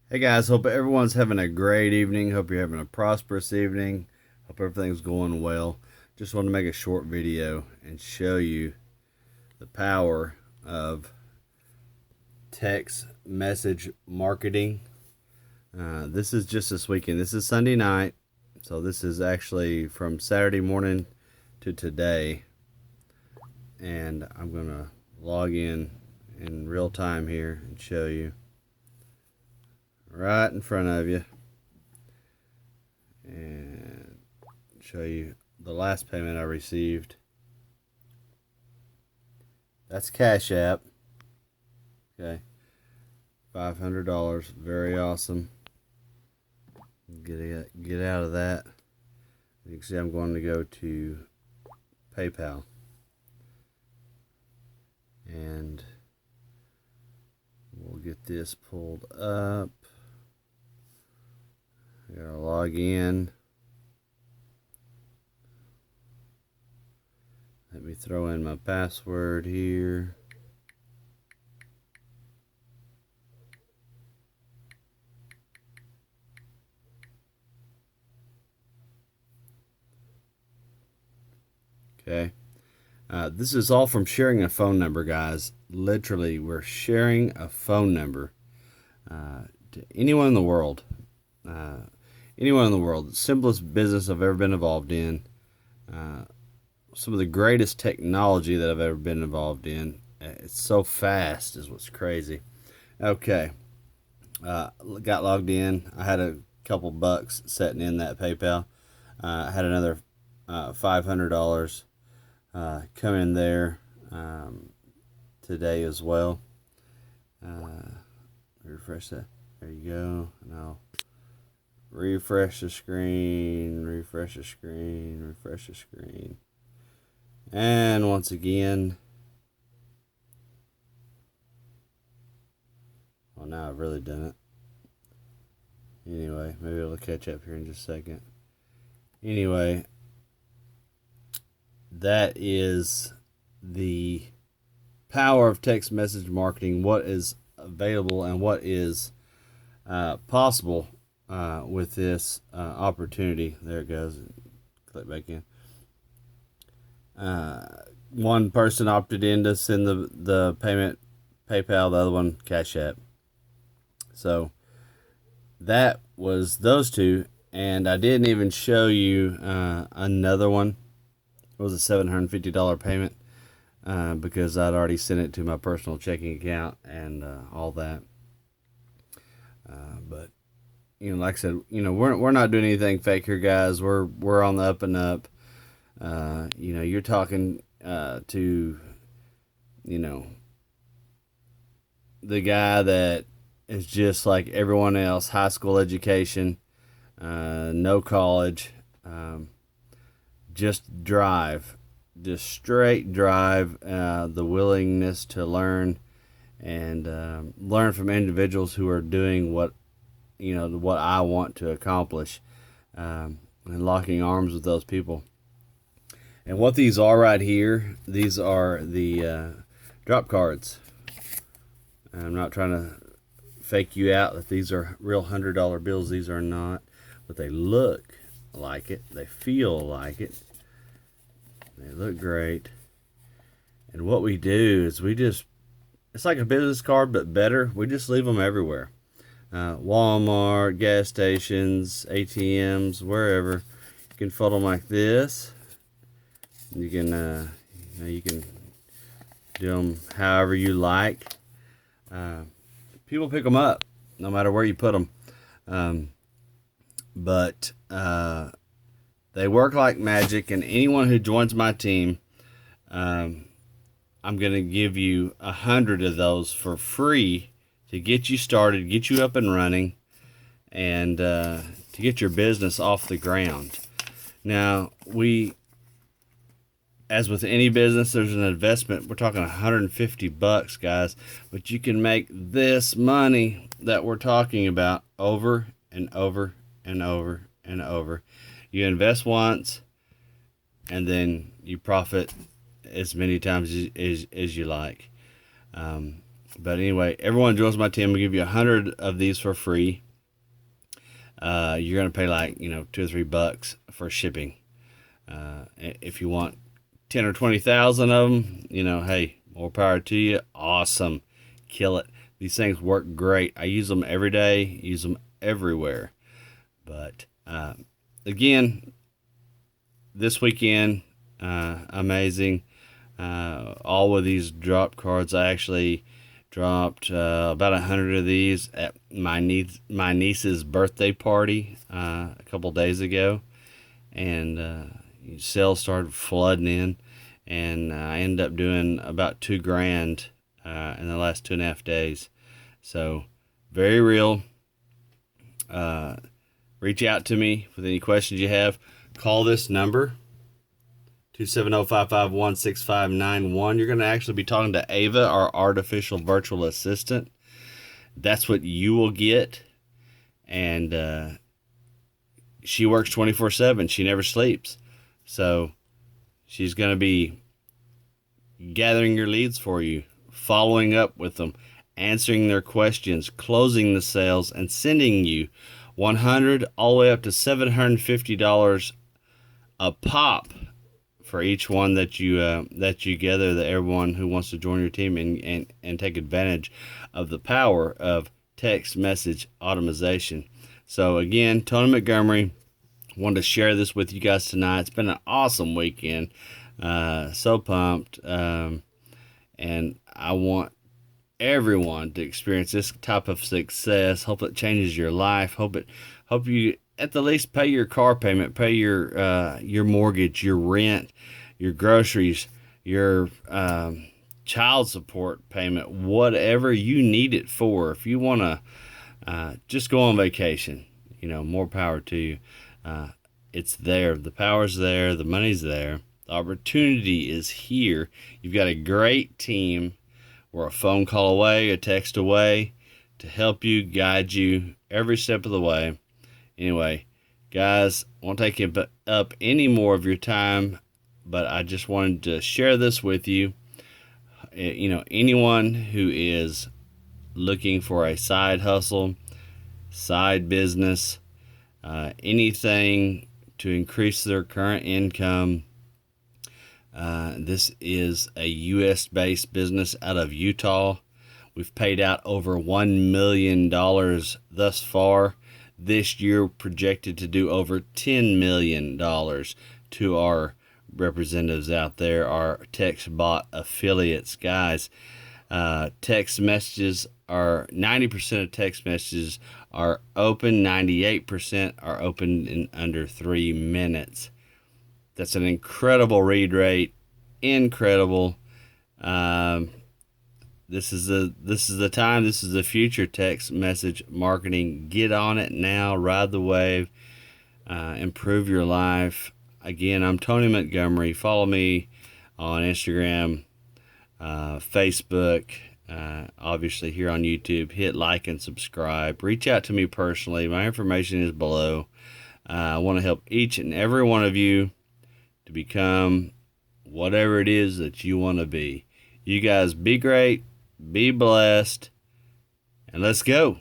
Hey guys, hope everyone's having a great evening. Hope you're having a prosperous evening. Hope everything's going well. Just want to make a short video and show you the power of text message marketing. This is just this weekend. This is Sunday night, so this is actually from Saturday morning to today. And I'm going to log in real time here and show you right in front of you and show you the last payment I received. That's Cash App. Okay, $500. Very awesome. Get out of that. You can see I'm going to go to PayPal, and we'll get this pulled up. I gotta log in. Let me throw in my password here. Okay. This is all from sharing a phone number, guys. Literally, we're sharing a phone number to anyone in the world. Anyone in the world. The simplest business I've ever been involved in. Some of the greatest technology that I've ever been involved in. It's so fast is what's crazy. Okay. Got logged in. I had a couple bucks sitting in that PayPal. I had another $500 come in there today as well. Refresh that. There you go. Now refresh the screen, refresh the screen, refresh the screen. And once again, well, now I've really done it. Anyway, maybe it'll catch up here in just a second. Anyway, that is the power of text message marketing, what is available and what is possible with this opportunity. There it goes. Click back in. One person opted in to send the payment PayPal, the other one Cash App. So that was those two, and I didn't even show you another one. It was a $750 payment because I'd already sent it to my personal checking account and all that. But like I said, we're not doing anything fake here, guys. We're on the up and up. You're talking to the guy that is just like everyone else, high school education, no college, just straight drive, the willingness to learn and learn from individuals who are doing what I want to accomplish, and locking arms with those people. And what these are right here, these are the drop cards. I'm not trying to fake you out that these are real $100 bills. These are not, but they look like it. They feel like it. They look great. And what we do is it's like a business card, but better. We just leave them everywhere. Walmart, gas stations, ATMs, wherever. You can fold them like this. You can you can do them however you like. People pick them up no matter where you put them. But they work like magic, and anyone who joins my team, I'm going to give you 100 of those for free to get you started, get you up and running, and to get your business off the ground. Now, as with any business, there's an investment. We're talking $150, guys, but you can make this money that we're talking about over and over and over and over. You invest once, and then you profit as many times as you like. But anyway, everyone joins my team. We give you 100 of these for free. You're going to pay like, $2 or $3 for shipping. If you want 10 or 20,000 of them, hey, more power to you. Awesome. Kill it. These things work great. I use them every day, use them everywhere. But again, this weekend, amazing. All of these drop cards. I actually dropped about 100 of these at my niece's birthday party a couple days ago, and sales started flooding in, and I ended up doing about $2,000 in the last 2.5 days. So very real. Reach out to me with any questions you have. Call this number, 270-551-6591. You're going to actually be talking to Ava, our artificial virtual assistant. That's what you will get. And she works 24/7. She never sleeps. So she's going to be gathering your leads for you, following up with them, answering their questions, closing the sales, and sending you $100 all the way up to $750 a pop for each one that you gather, that everyone who wants to join your team and take advantage of the power of text message automation. So again, Tony Montgomery, wanted to share this with you guys tonight. It's been an awesome weekend. So pumped. And I want everyone to experience this type of success. Hope it changes your life. Hope you at the least pay your car payment, pay your mortgage, your rent, your groceries, your child support payment, whatever you need it for. If you want to just go on vacation, more power to you. It's there. The power's there. The money's there. The opportunity is here. You've got a great team. We're a phone call away, a text away to help you, guide you every step of the way. Anyway, guys, I won't take up any more of your time, but I just wanted to share this with you. Anyone who is looking for a side hustle, side business, anything to increase their current income, this is a U.S.-based business out of Utah. We've paid out over $1 million thus far. This year, projected to do over $10 million to our representatives out there, our TextBot affiliates. Guys, text messages are 90% of text messages are open. 98% are open in under 3 minutes. That's an incredible read rate. Incredible. This is the time. This is the future. Text message marketing. Get on it now. Ride the wave. Improve your life. Again, I'm Tony Montgomery. Follow me on Instagram, Facebook, obviously here on YouTube. Hit like and subscribe. Reach out to me personally. My information is below. I want to help each and every one of you to become whatever it is that you want to be. You guys be great, be blessed, and let's go.